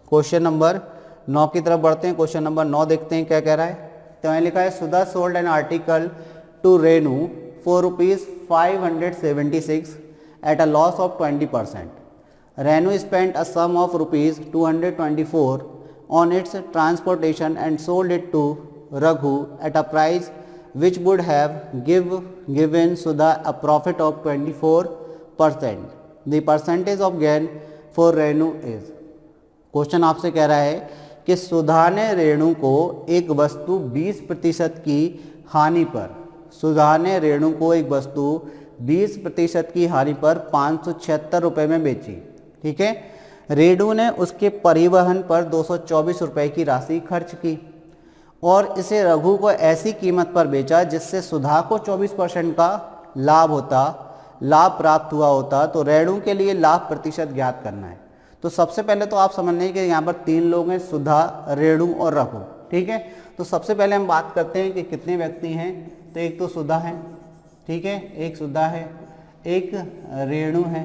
Question number 9 की तरफ बढ़ते हैं। क्वेश्चन नंबर 9 देखते हैं क्या कह रहा है। तो यहाँ लिखा है Sudha sold an article to Renu for ₹576 at a loss of 20%. Renu spent a sum of ₹224 on its transportation and sold it to Raghu at a price which would have given Sudha a profit of 24%. The percentage of gain for Renu is. Question आपसे कह रहा है कि सुधा ने रेणु को एक वस्तु 20% की हानि पर, सुधा ने रेणु को एक वस्तु 20% की हानि पर 576 रुपये में बेची। ठीक है, रेणु ने उसके परिवहन पर 224 रुपये की राशि खर्च की और इसे रघु को ऐसी कीमत पर बेचा जिससे सुधा को 24% का लाभ प्राप्त हुआ होता। तो रेणु के लिए लाभ प्रतिशत ज्ञात करना है। तो सबसे पहले तो आप समझ लें कि यहाँ पर 3 लोग हैं, सुधा, रेणु और रघु। ठीक है, तो सबसे पहले हम बात करते हैं कि कितने व्यक्ति हैं। तो एक तो सुधा है, ठीक है, एक सुधा है, एक रेणु है,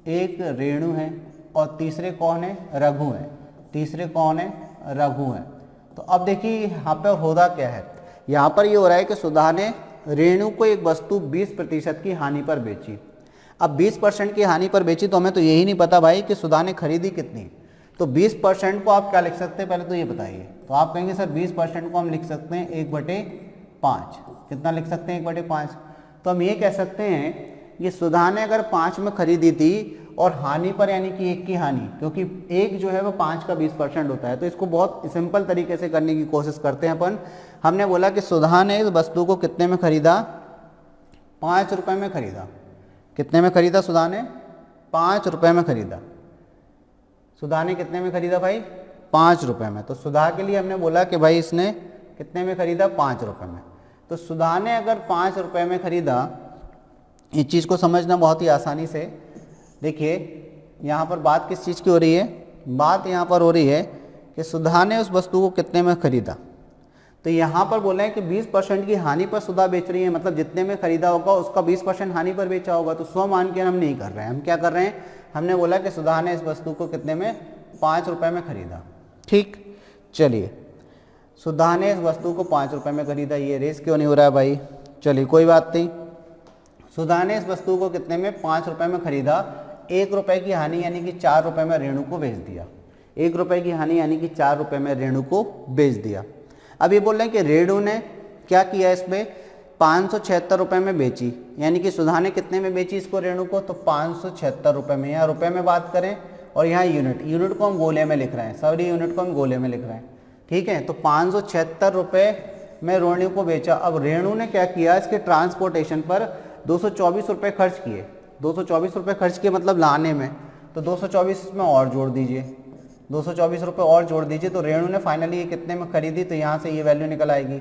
एक रेणु है और तीसरे कौन है, रघु है। तीसरे कौन है, रघु है। तो अब देखिए यहाँ पर होता क्या है, यहाँ पर ये हो रहा है कि सुधा ने रेणु को एक वस्तु 20% की हानि पर बेची। अब 20% की हानि पर बेची तो हमें तो यही नहीं पता भाई कि सुधा ने खरीदी कितनी। तो 20% को आप क्या लिख सकते हैं, पहले तो ये बताइए। तो आप कहेंगे सर 20% को हम लिख सकते हैं 1/5। कितना लिख सकते हैं, 1/5। तो हम ये कह सकते हैं कि सुधा ने अगर 5 में खरीदी थी और हानि पर यानी कि 1 की हानि, क्योंकि 1 जो है वो 5 का 20% होता है। तो इसको बहुत सिंपल तरीके से करने की कोशिश करते हैं अपन। हमने बोला कि सुधा ने इस वस्तु को कितने में खरीदा, 5 रुपये में खरीदा। कितने में खरीदा सुधा ने, 5 रुपये में खरीदा। सुधा ने कितने में खरीदा भाई, 5 रुपये में। तो सुधा के लिए हमने बोला कि भाई इसने कितने में खरीदा, 5 रुपये में। तो सुधा ने अगर 5 रुपये में खरीदा, इस चीज़ को समझना बहुत ही आसानी से। देखिए यहाँ पर बात किस चीज़ की हो रही है, बात यहाँ पर हो रही है कि सुधा ने उस वस्तु को कितने में खरीदा। तो यहाँ पर बोले हैं कि 20% की हानि पर सुधा बेच रही है, मतलब जितने में खरीदा होगा उसका 20% हानि पर बेचा होगा। तो 100 मान के हम नहीं कर रहे हैं, हम क्या कर रहे हैं, हमने बोला कि सुधा ने इस वस्तु को कितने में, 5 रुपये में खरीदा। ठीक, चलिए सुधा ने इस वस्तु को 5 रुपये में खरीदा। ये रेस क्यों नहीं हो रहा है भाई, चलिए कोई बात नहीं। सुधा ने इस वस्तु को कितने में, 5 रुपये में खरीदा। 1 रुपये की हानि यानी कि 4 रुपये में रेणु को बेच दिया। 1 रुपये की हानि यानी कि 4 रुपये में रेणु को बेच दिया। अब ये बोल रहे हैं कि रेणु ने क्या किया, इसमें 576 रुपये में बेची, यानी कि सुधा ने कितने में बेची इसको, रेणु को, तो 576 रुपये में। यहाँ रुपये में बात करें और यहाँ यूनिट को हम गोले में लिख रहे हैं, सॉरी यूनिट को हम गोले में लिख रहे हैं। ठीक है, तो 576 रुपये में रेणु को बेचा। अब रेणु ने क्या किया, इसके ट्रांसपोर्टेशन पर 224 रुपये खर्च किए। 224 रुपये खर्च किए मतलब लाने में, तो 224 इसमें और जोड़ दीजिए, 224 रुपये और जोड़ दीजिए। तो रेणु ने फाइनली ये कितने में खरीदी, तो यहाँ से ये वैल्यू निकल आएगी,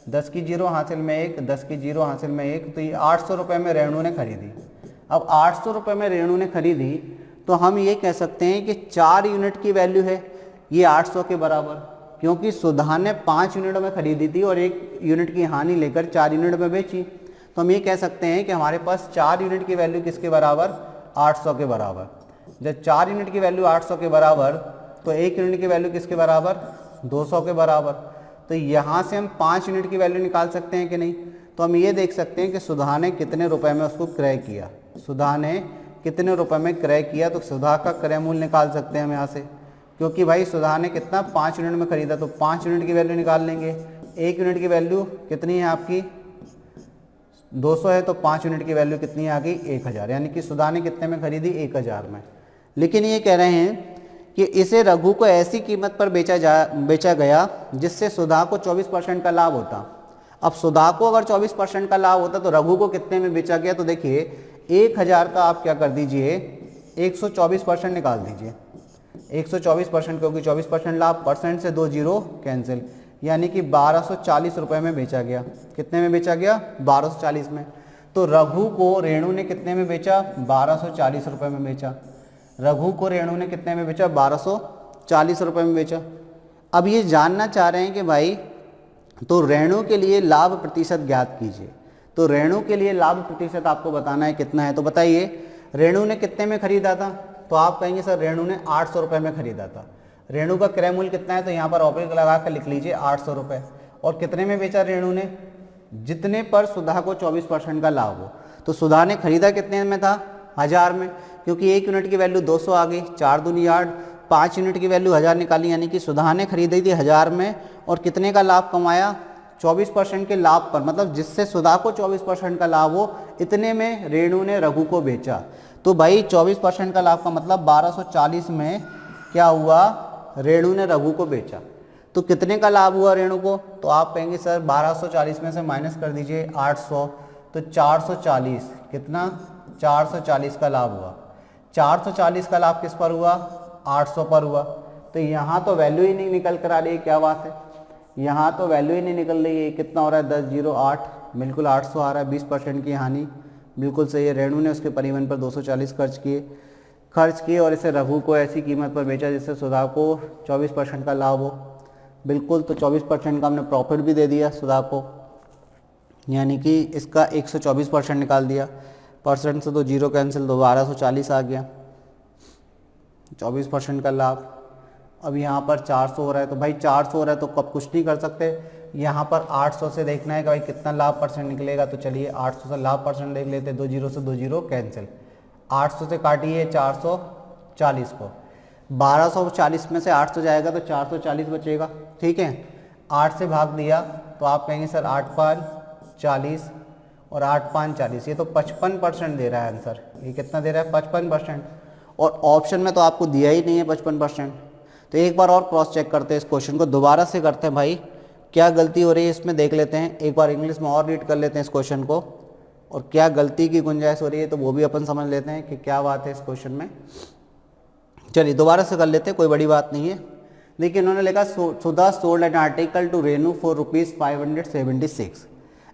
10 की 0 हासिल में 1, 10 की 0 हासिल में 1। तो ये 800 रुपये में रेणु ने खरीदी। अब 800 रुपये में रेणु ने खरीदी तो हम ये कह सकते हैं कि 4 यूनिट की वैल्यू है ये 800 के बराबर, क्योंकि सुधा ने 5 यूनिट में खरीदी थी और 1 यूनिट की हानि लेकर 4 यूनिट में बेची। तो हम ये कह सकते हैं कि हमारे पास 4 यूनिट की वैल्यू किसके बराबर, 800 के बराबर। जब 4 यूनिट की वैल्यू 800 के बराबर, तो 1 यूनिट की वैल्यू किसके बराबर, 200 के बराबर। तो यहाँ से हम 5 यूनिट की वैल्यू निकाल सकते हैं कि नहीं। तो हम ये देख सकते हैं कि सुधा ने कितने रुपए में उसको क्रय किया, सुधा ने कितने रुपए में क्रय किया। तो सुधा का क्रय मूल्य निकाल सकते हैं हम यहाँ से, क्योंकि भाई सुधा ने कितना, 5 यूनिट में खरीदा। तो 5 यूनिट की वैल्यू निकाल लेंगे। 1 यूनिट की वैल्यू कितनी है आपकी, 200 है, तो 5 यूनिट की वैल्यू कितनी आ गई, 1000। यानी कि सुधा ने कितने में खरीदी, 1000 में। लेकिन ये कह रहे हैं कि इसे रघु को ऐसी कीमत पर बेचा गया जिससे सुधा को 24% का लाभ होता। अब सुधा को अगर 24% का लाभ होता तो रघु को कितने में बेचा गया, तो देखिए 1000 का आप क्या कर दीजिए, 124% निकाल दीजिए। 124%, क्योंकि 24% लाभ, परसेंट से 2 जीरो कैंसिल, यानी कि 1240 रुपये में बेचा गया। कितने में बेचा गया, 1240 में। तो रघु को रेणु ने कितने में बेचा, 1240 रुपये में बेचा। रघु को रेणु ने कितने में बेचा, 1240 रुपये में बेचा। अब ये जानना चाह रहे हैं कि भाई तो रेणु के लिए लाभ प्रतिशत ज्ञात कीजिए। तो रेणु के लिए लाभ प्रतिशत आपको बताना है कितना है। तो बताइए रेणु ने कितने में खरीदा था, तो आप कहेंगे सर रेणु ने 800 रुपये में खरीदा था। रेणु का क्रय मूल्य कितना है, तो यहाँ पर ऑब्लिक लगा कर लिख लीजिए 800 रुपये। और कितने में बेचा रेणु ने, जितने पर सुधा को 24% का लाभ हो। तो सुधा ने खरीदा कितने में था, 1000 में, क्योंकि 1 यूनिट की वैल्यू 200 आ गई, 4 दूनी 8, 5 यूनिट की वैल्यू 1000 निकाली, यानी कि सुधा ने खरीदी थी 1000 में और कितने का लाभ कमाया, 24% के लाभ पर, मतलब जिससे सुधा को 24% का लाभ हो, इतने में रेणु ने रघु को बेचा। तो भाई 24% का लाभ का मतलब 1240 में क्या हुआ, रेणु ने रघु को बेचा। तो कितने का लाभ हुआ रेणु को, तो आप कहेंगे सर 1240 में से माइनस कर दीजिए 800, तो 440, कितना, 440 का लाभ हुआ। 440 का लाभ किस पर हुआ, 800 पर हुआ। तो यहाँ तो वैल्यू ही नहीं निकल कर आ रही है, क्या बात है, यहाँ तो वैल्यू ही नहीं निकल रही है। कितना हो रहा है, 1008, बिल्कुल 800 आ रहा है, 20% की हानि, बिल्कुल सही है। रेणु ने उसके परिवहन पर 240 खर्च किए और इसे रघु को ऐसी कीमत पर बेचा जिससे सुधा को 24% का लाभ हो, बिल्कुल। तो 24% का हमने प्रॉफिट भी दे दिया सुधा को, यानी कि इसका 124% निकाल दिया। परसेंट से तो जीरो कैंसिल, तो 1240 आ गया, 24% का लाभ। अब यहाँ पर 400 हो रहा है, तो भाई 400 हो रहा है तो कब कुछ नहीं कर सकते, यहाँ पर 800 से देखना है कि भाई कितना लाभ परसेंट निकलेगा। तो चलिए 800 से लाभ परसेंट देख लेते हैं, 2 जीरो से 2 जीरो कैंसिल, 800 से काटिए 440 को, 1240 में से 800 जाएगा तो 440 बचेगा, ठीक है। 8 से भाग दिया तो आप कहेंगे सर 8 5 40 और 8 5 40, ये तो 55% दे रहा है आंसर। ये कितना दे रहा है, 55%, और ऑप्शन में तो आपको दिया ही नहीं है 55%। तो एक बार और क्रॉस चेक करते हैं, इस क्वेश्चन को दोबारा से करते हैं भाई, क्या गलती हो रही है इसमें देख लेते हैं। एक बार इंग्लिश में और रीड कर लेते हैं इस क्वेश्चन को, और क्या गलती की गुंजाइश हो रही है तो वो भी अपन समझ लेते हैं कि क्या बात है इस क्वेश्चन में। चलिए दोबारा से कर लेते हैं, कोई बड़ी बात नहीं है। देखिए इन्होंने लिखा Sudha sold an article to Renu for ₹576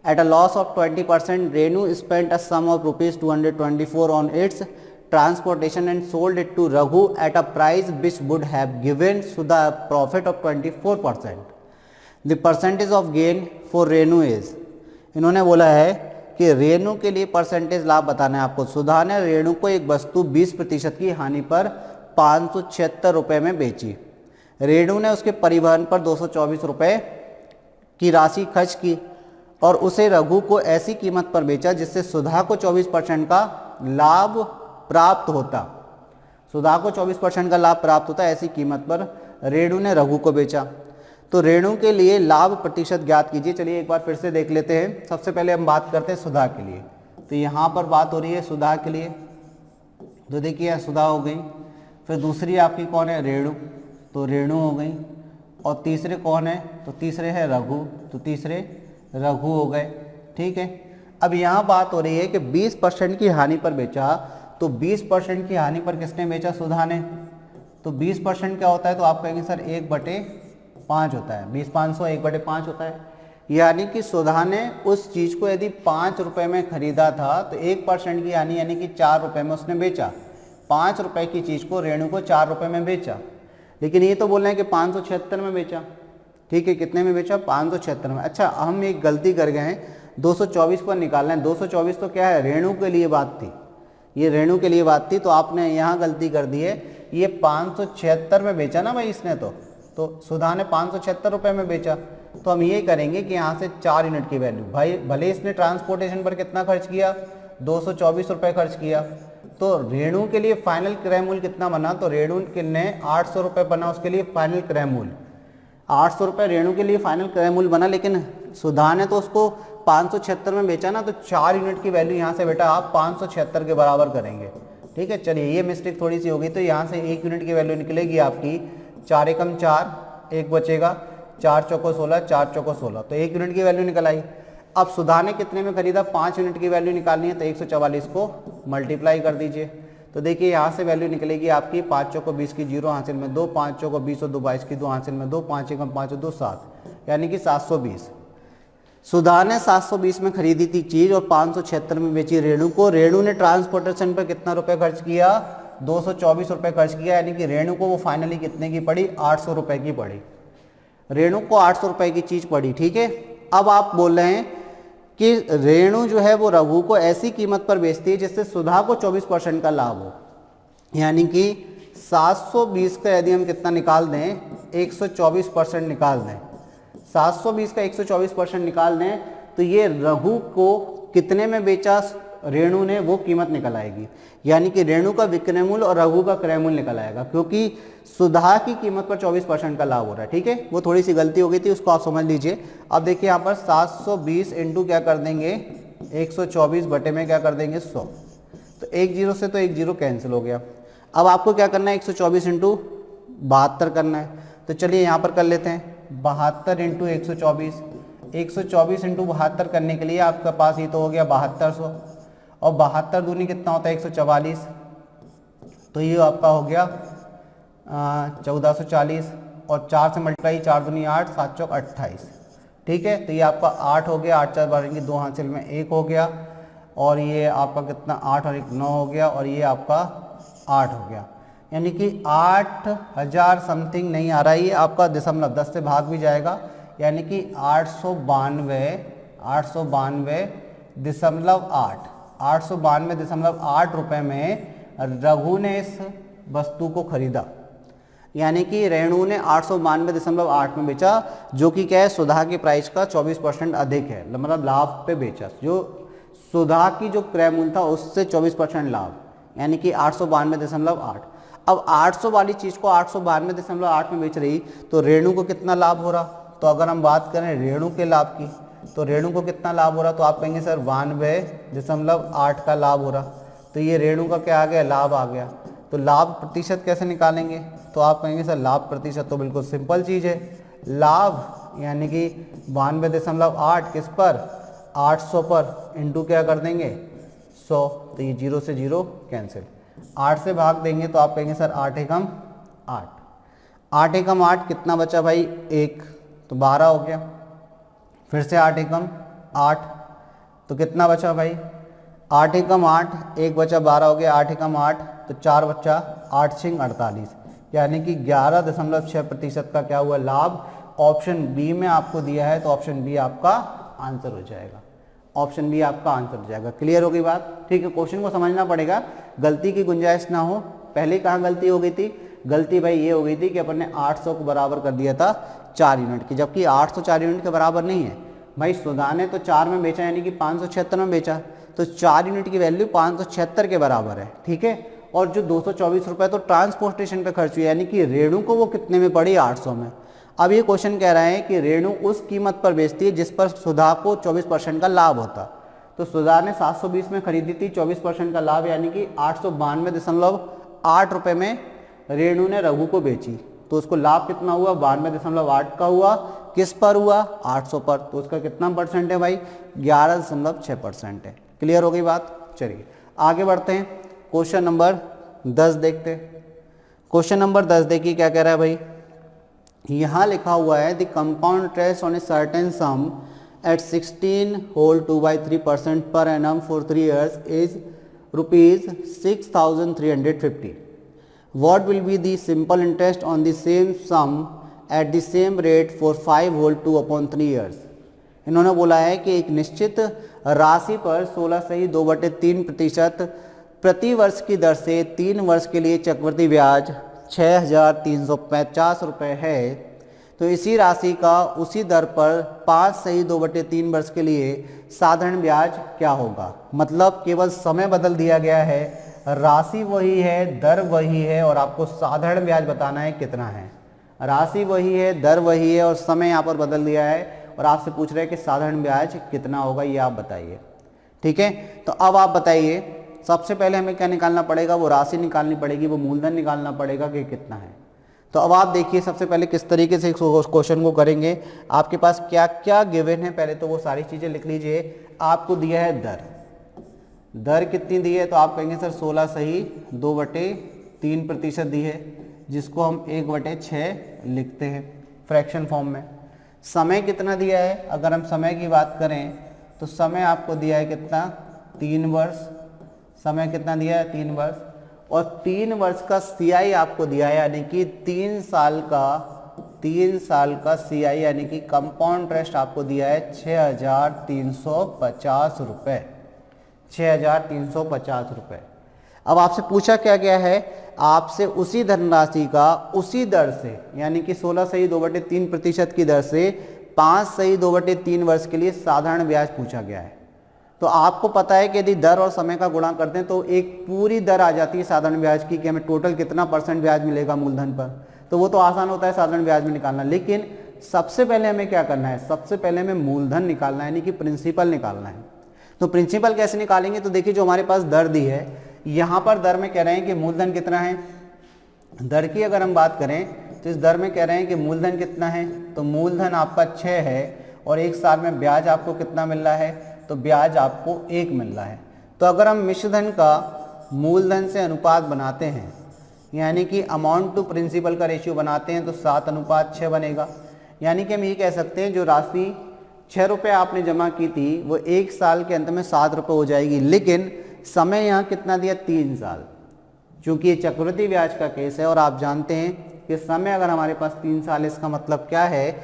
at a loss of 20%। Renu spent a sum of ₹224 on its transportation and sold it to Raghu at a price which would have given Sudha a profit of 24%. The percentage of gain for Renu is, इन्होंने बोला है कि रेणु के लिए percentage लाभ बताना है आपको। सुधा ने रेणु को एक वस्तु 20% की हानि पर 576 रुपये में बेची। रेणु ने उसके परिवहन पर 224 रुपये की राशि खर्च की और उसे रघु को ऐसी कीमत पर बेचा जिससे सुधा को 24% का लाभ प्राप्त होता। सुधा को 24% का लाभ प्राप्त होता, ऐसी कीमत पर रेणु ने रघु को बेचा। तो रेणु के लिए लाभ प्रतिशत ज्ञात कीजिए। चलिए एक बार फिर से देख लेते हैं। सबसे पहले हम बात करते हैं सुधा के लिए। तो यहाँ पर बात हो रही है सुधा के लिए, तो देखिए सुधा हो गई, फिर दूसरी आपकी कौन है, रेणु, तो रेणु हो गई, और तीसरे कौन है, तो तीसरे है रघु, तो तीसरे रघु हो गए, ठीक है। अब यहाँ बात हो रही है कि 20% की हानि पर बेचा, तो 20% की हानि पर किसने बेचा, सुधा ने। तो 20% क्या होता है, तो आप कहेंगे सर 1/5 होता है, 20/500 1/5 होता है। यानी कि सुधा ने उस चीज़ को यदि 5 रुपये में खरीदा था तो 1% की हानि यानी कि 4 रुपये में उसने बेचा। 5 रुपये की चीज़ को रेणु को 4 रुपये में बेचा, लेकिन ये तो बोल रहे हैं कि 576 में बेचा, ठीक है। कितने में बेचा, 576 में। अच्छा हम एक गलती कर गए हैं, 224 पर निकालना है। 224 तो क्या है, रेणु के लिए बात थी, ये रेणु के लिए बात थी, तो आपने यहाँ गलती कर दी है। ये 576 में बेचा ना भाई इसने, तो सुधा ने 576 रुपये में बेचा। तो हम ये करेंगे कि यहाँ से 4 यूनिट की वैल्यू, भाई भले इसने ट्रांसपोर्टेशन पर कितना खर्च किया, 224 रुपये खर्च किया, तो रेणु के लिए फाइनल क्रय मूल्य कितना बना, तो रेणु के ने 800 रुपये बना उसके लिए फाइनल क्रय मूल्य। 800 रुपये रेणु के लिए फाइनल क्रय मूल्य बना, लेकिन सुधा ने तो उसको 576 में बेचा ना, तो 4 यूनिट की वैल्यू यहाँ से बेटा आप 576 के बराबर करेंगे, ठीक है। चलिए ये मिस्टेक थोड़ी सी होगी, तो यहाँ से 1 यूनिट की वैल्यू निकलेगी आपकी 4 एकम 4, 1 बचेगा, 4 चौको 16, 4 चौको 16, तो 1 यूनिट की वैल्यू निकल आई। अब सुधा ने कितने में खरीदा, 5 यूनिट की वैल्यू निकालनी है, तो 144 को मल्टीप्लाई कर दीजिए। तो देखिए यहाँ से वैल्यू निकलेगी आपकी 5 चौको 20 की 0 हासिल में 2, 5 चौको 20 और 2 22 की 2 हासिल में 2, 5 एकम 5 और 2 7, यानी कि 720। सुधा ने 720 में खरीदी थी चीज और 576 में बेची रेणु को। रेणु ने ट्रांसपोर्टेशन पर कितना रुपए खर्च किया, 224 रुपये खर्च किया, यानी कि रेणु को वो फाइनली कितने की पड़ी, 800 रुपये की पड़ी। रेणु को 800 रुपये की चीज पड़ी, ठीक है। अब आप बोल रहे हैं कि रेणु जो है वो रघु को ऐसी कीमत पर बेचती है जिससे सुधा को 24% का लाभ हो, यानी कि 720 का यदि हम कितना निकाल दें, 124% निकाल दें, 720 का 124% निकाल दें, तो ये रघु को कितने में बेचा रेणु ने, वो कीमत निकल आएगी। यानी कि रेणु का विक्रय मूल्य और रघु का क्रय मूल्य निकल आएगा, क्योंकि सुधा की कीमत पर 24% का लाभ हो रहा है। ठीक है, वो थोड़ी सी गलती हो गई थी, उसको आप समझ लीजिए। अब देखिए यहाँ पर 720 इंटू क्या कर देंगे, 124 बटे में क्या कर देंगे 100, तो एक जीरो से तो एक जीरो कैंसिल हो गया। अब आपको क्या करना है, 124 इंटू 72 करना है। तो चलिए यहाँ पर कर लेते हैं, 72 इंटू 124, 124 इंटू 72 करने के लिए आपके पास ये तो हो गया 7200, और 72 दूनी कितना होता है 144, तो ये आपका हो गया 1440, और 4 से मल्टीप्लाई, 4 दूनी 8, 7 चौक 28। ठीक है, तो ये आपका 8 हो गया, 8 4 बढ़ेंगे 2 हासिल में 1 हो गया, और ये आपका कितना 8 और 1 9 हो गया, और ये आपका 8 हो गया। यानी कि 8000 समथिंग नहीं आ रहा है, ये आपका दशमलव 10 से भाग भी जाएगा, यानी कि 892.8 रुपये में रघु ने इस वस्तु को खरीदा। यानी कि रेणु ने 892.8 में बेचा, जो कि क्या है, सुधा की प्राइस का 24% अधिक है, मतलब लाभ पे बेचा। जो सुधा की जो क्रय मूल्य था उससे 24% लाभ, यानी कि 892.8। अब 800 वाली चीज़ को 892.8 में बेच रही, तो रेणु को कितना लाभ हो रहा। तो अगर हम बात करें रेणु के लाभ की, तो रेणु को कितना लाभ हो रहा, तो आप कहेंगे सर 92.8 का लाभ हो रहा। तो ये रेणु का क्या आ गया, लाभ आ गया। तो लाभ प्रतिशत कैसे निकालेंगे, तो आप कहेंगे सर लाभ प्रतिशत तो बिल्कुल सिंपल चीज़ है, लाभ यानी कि 92.8 किस पर, 800 पर, इंटू क्या कर देंगे 100, तो ये 0 से 0 कैंसिल, 8 से भाग देंगे तो आप कहेंगे सर 8 एकम 8, 8 एकम 8 कितना बचा भाई 1, तो 12 हो गया। फिर से 8 एकम 8, तो कितना बचा भाई 8 एकम 8, 1 बचा 12 हो गया, 8 एकम 8, तो 4 बचा, 8 छिंग 48, यानी कि 11.6% का क्या हुआ लाभ। ऑप्शन बी में आपको दिया है, तो ऑप्शन बी आपका आंसर हो जाएगा, ऑप्शन बी आपका आंसर हो जाएगा। क्लियर हो गई बात। ठीक है, क्वेश्चन को समझना पड़ेगा, गलती की गुंजाइश ना हो। पहले कहाँ गलती हो गई थी, गलती भाई ये हो गई थी कि अपन ने 800 को बराबर कर दिया था 4 यूनिट की, जबकि 800 4 यूनिट के बराबर नहीं है भाई। सुधा ने तो 4 में बेचा, यानी कि 576 में बेचा, तो 4 यूनिट की वैल्यू 576 के बराबर है। ठीक है, और जो 224 रुपये तो ट्रांसपोर्टेशन पे खर्च हुई, यानी कि रेणु को वो कितने में पड़ी 800 में। अब ये क्वेश्चन कह रहा है कि रेणु उस कीमत पर बेचती है जिस पर सुधा को 24% का लाभ होता। तो सुधा ने 720 में खरीदी थी, 24% का लाभ, यानी कि 892.8 रुपये में रेणु ने रघु को बेची, तो उसको लाभ कितना हुआ 92.8 का हुआ। किस पर हुआ 800 पर, तो उसका कितना परसेंट है भाई 11.6% है। क्लियर हो गई बात। चलिए आगे बढ़ते हैं, क्वेश्चन नंबर 10 देखते हैं। क्वेश्चन नंबर 10 देखिए क्या कह रहा है भाई, यहाँ लिखा हुआ है the compound interest on a certain sum at 16.2/3% per annum for 3 years is ₹6,350. What will be the simple interest on the same sum at the same rate for 5/2/3 years? इन्होंने बोला है कि एक निश्चित राशि पर 16.2/3% प्रति वर्ष की दर से 3 वर्ष के लिए चक्रवृद्धि ब्याज 6,350 रुपये है, तो इसी राशि का उसी दर पर 5/2/3 वर्ष के लिए साधारण ब्याज क्या होगा। मतलब केवल समय बदल दिया गया है, राशि वही है, दर वही है, और आपको साधारण ब्याज बताना है कितना है। राशि वही है, दर वही है, और समय यहाँ पर बदल दिया है, और आपसे पूछ रहे हैं कि साधारण ब्याज कितना होगा, ये आप बताइए। ठीक है, तो अब आप बताइए, सबसे पहले हमें क्या निकालना पड़ेगा, वो राशि निकालनी पड़ेगी, वो मूलधन निकालना पड़ेगा कि कितना है। तो अब आप देखिए सबसे पहले किस तरीके से क्वेश्चन को करेंगे। आपके पास क्या क्या गिवन है, पहले तो वो सारी चीज़ें लिख लीजिए। आपको दिया है दर, दर कितनी दी है, तो आप कहेंगे सर 16/2/3% दी है, जिसको हम 1/6 लिखते हैं फ्रैक्शन फॉर्म में। समय कितना दिया है, अगर हम समय की बात करें तो समय आपको दिया है कितना 3 वर्ष, समय कितना दिया है 3 वर्ष, और 3 वर्ष का CI आपको दिया है, यानी कि 3 साल का CI यानी कि कंपाउंड इंटरेस्ट आपको दिया है 6,350 रुपये, 6,350 रुपये। अब आपसे पूछा क्या गया है, आपसे उसी धनराशि का उसी दर से यानी कि 16/2/3% की दर से 5/2/3 वर्ष के लिए साधारण ब्याज पूछा गया है। तो आपको पता है कि यदि दर और समय का गुणा करते हैं तो एक पूरी दर आ जाती है साधारण ब्याज की कि हमें टोटल कितना % ब्याज मिलेगा मूलधन पर। तो वो तो आसान होता है साधारण ब्याज में निकालना, लेकिन सबसे पहले हमें क्या करना है, सबसे पहले हमें मूलधन निकालना है यानी कि प्रिंसिपल निकालना है। तो प्रिंसिपल कैसे निकालेंगे, तो देखिए जो हमारे पास दर दी है, यहाँ पर दर में कह रहे हैं कि मूलधन कितना है। दर की अगर हम बात करें तो इस दर में कह रहे हैं कि मूलधन कितना है, तो मूलधन आपका 6 है और एक साल में ब्याज आपको कितना मिल रहा है, तो ब्याज आपको 1 मिल रहा है। तो अगर हम मिश्रधन का मूलधन से अनुपात बनाते हैं यानी कि अमाउंट टू प्रिंसिपल का रेशियो बनाते हैं तो 7:6 बनेगा। यानी कि हम ये कह सकते हैं जो राशि 6 रुपये आपने जमा की थी वो 1 साल के अंत में 7 रुपये हो जाएगी, लेकिन समय यहाँ कितना दिया, 3 साल। चूंकि ये चक्रवृद्धि ब्याज का केस है और आप जानते हैं कि समय अगर हमारे पास 3 साल, इसका मतलब क्या है,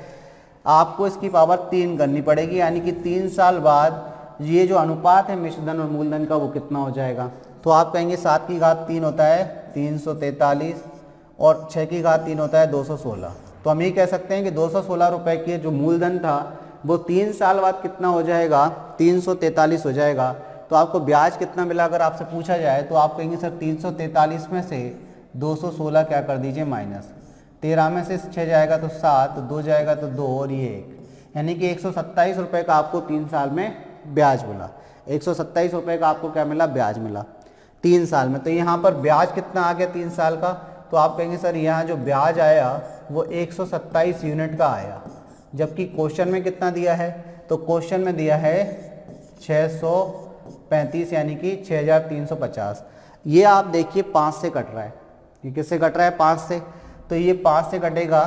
आपको इसकी पावर 3 करनी पड़ेगी यानी कि 3 साल बाद ये जो अनुपात है मिश्रधन और मूलधन का वो कितना हो जाएगा। तो आप कहेंगे 7 की घात 3 होता है 343 और 6 की घात 3 होता है 216। तो हम ये कह सकते हैं कि 216 रुपये की जो मूलधन था वो 3 साल बाद कितना हो जाएगा, 343 हो जाएगा। तो आपको ब्याज कितना मिला अगर आपसे पूछा जाए तो आप कहेंगे सर 343 में से 216 क्या कर दीजिए माइनस, 13 में से 6 जाएगा तो 7, 2 जाएगा तो 2 और ये 1, यानी कि 127 रुपये का आपको 3 साल में ब्याज मिला। 127 रुपये का आपको क्या मिला, ब्याज मिला 3 साल में। तो यहाँ पर ब्याज कितना आ गया 3 साल का, तो आप कहेंगे सर यहाँ जो ब्याज आया वो 127 यूनिट का आया, जबकि क्वेश्चन में कितना दिया है, तो क्वेश्चन में दिया है 635 यानी कि 6350। ये आप देखिए 5 से कट रहा है, ये किससे कट रहा है, 5 से। तो ये 5 से कटेगा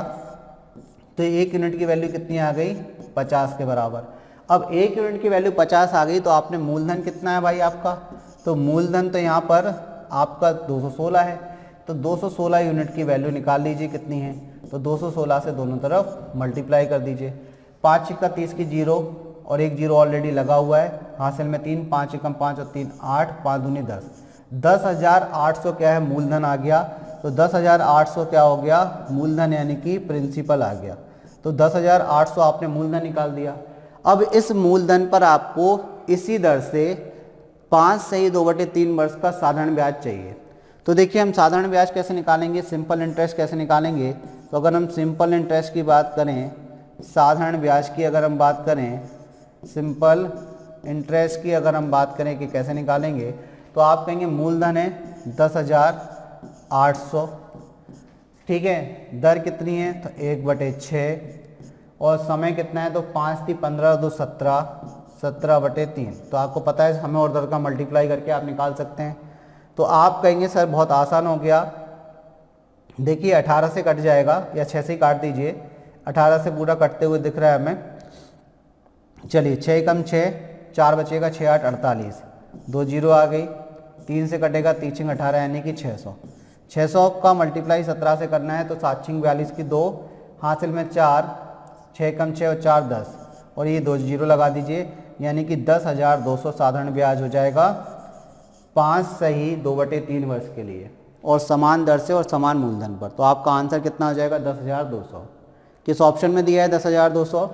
तो 1 यूनिट की वैल्यू कितनी आ गई, 50 के बराबर। अब 1 यूनिट की वैल्यू 50 आ गई तो आपने मूलधन कितना है भाई आपका, तो मूलधन तो यहाँ पर आपका 216 है, तो 216 यूनिट की वैल्यू निकाल लीजिए कितनी है, तो 216 से दोनों तरफ मल्टीप्लाई कर दीजिए। 5 × 30 की 0 और 1 0 ऑलरेडी लगा हुआ है, हासिल में 3, 5 × 5 और 3 8, 5 दूनी 10, 10,800 क्या है मूलधन आ गया। तो 10,800 क्या हो गया, मूलधन यानी कि प्रिंसिपल आ गया। तो 10,800 आपने मूलधन निकाल दिया। अब इस मूलधन पर आपको इसी दर से 5/2/3 वर्ष का साधारण ब्याज चाहिए। तो देखिए हम साधारण ब्याज कैसे निकालेंगे, सिंपल इंटरेस्ट कैसे निकालेंगे। तो अगर हम सिंपल इंटरेस्ट की बात करें, साधारण ब्याज की अगर हम बात करें, सिंपल इंटरेस्ट की अगर हम बात करें कि कैसे निकालेंगे, तो आप कहेंगे मूलधन है 10,800, ठीक है, दर कितनी है तो 1/6 और समय कितना है तो 5 × 15 = 17, 17/3। तो आपको पता है समय और दर का मल्टीप्लाई करके आप निकाल सकते हैं। तो आप कहेंगे सर बहुत आसान हो गया, देखिए 18 से कट जाएगा या 6 से काट दीजिए, 18 से पूरा कटते हुए दिख रहा है हमें। चलिए 6 × 6 4 बचेगा, 6 8 48, 2 0 आ गई, 3 से कटेगा 3 × 18 यानी कि 600। 600 का मल्टीप्लाई 17 से करना है तो 7 × 42 की 2, हासिल में 4, 6 × 6 और 4 10 और ये 2 0 लगा दीजिए, यानी कि 10,200 साधारण ब्याज हो जाएगा 5/2/3 वर्ष के लिए और समान दर से और समान मूलधन पर। तो आपका आंसर कितना हो जाएगा, 10,200। किस ऑप्शन में दिया है 10,200,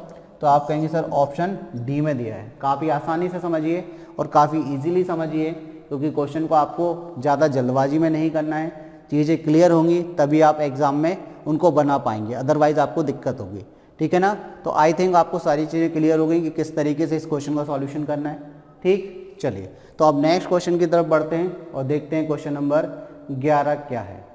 तो आप कहेंगे सर ऑप्शन डी में दिया है। काफ़ी आसानी से समझिए और काफ़ी इजीली समझिए, क्योंकि क्वेश्चन को आपको ज़्यादा जल्दबाजी में नहीं करना है, चीज़ें क्लियर होंगी तभी आप एग्ज़ाम में उनको बना पाएंगे, अदरवाइज़ आपको दिक्कत होगी, ठीक है ना। तो आई थिंक आपको सारी चीज़ें क्लियर हो गई कि किस तरीके से इस क्वेश्चन का सॉल्यूशन करना है, ठीक। चलिए तो अब नेक्स्ट क्वेश्चन की तरफ बढ़ते हैं और देखते हैं क्वेश्चन नंबर 11 क्या है।